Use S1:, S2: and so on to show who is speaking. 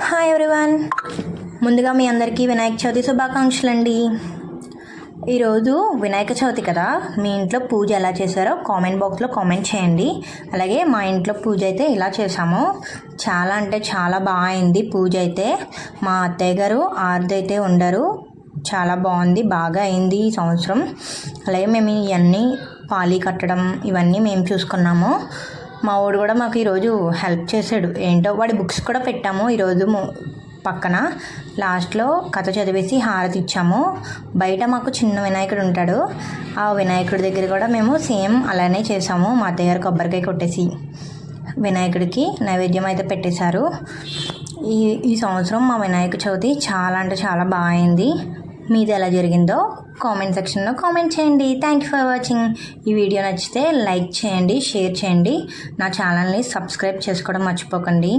S1: Hi everyone, ముందుగా మీ అందరికీ వినాయక చవితి శుభాకాంక్షలు అండి. ఈరోజు వినాయక చవితి కదా, మీ ఇంట్లో పూజ ఎలా చేశారో కామెంట్ బాక్స్లో కామెంట్ చేయండి. అలాగే మా ఇంట్లో పూజ అయితే ఇలా చేసాము. చాలా అంటే చాలా బాగా అయింది పూజ అయితే. మా అత్తయ్య గారు ఆరుది అయితే ఉండరు, చాలా బాగుంది, బాగా అయింది ఈ సంవత్సరం. అలాగే మేము ఇవన్నీ పాలి కట్టడం ఇవన్నీ మేము చూసుకున్నాము. మా వాడు కూడా మాకు ఈరోజు హెల్ప్ చేశాడు. ఏంటో వాడి బుక్స్ కూడా పెట్టాము ఈరోజు పక్కన. లాస్ట్లో కథ చదివేసి హారతి ఇచ్చాము. బయట మాకు చిన్న వినాయకుడు ఉంటాడు, ఆ వినాయకుడి దగ్గర కూడా మేము సేమ్ అలానే చేసాము. మా అత్తయ్య గారు కొబ్బరికాయ కొట్టేసి వినాయకుడికి నైవేద్యం అయితే పెట్టేశారు. ఈ సంవత్సరం మా వినాయక చవితి చాలా అంటే చాలా బాగా అయింది. మీది ఎలా జరిగిందో కామెంట్ సెక్షన్లో కామెంట్ చేయండి. Thank you for watching. ఈ వీడియో నచ్చితే లైక్ చేయండి, షేర్ చేయండి. నా ఛానల్ని సబ్స్క్రైబ్ చేసుకోవడం మర్చిపోకండి.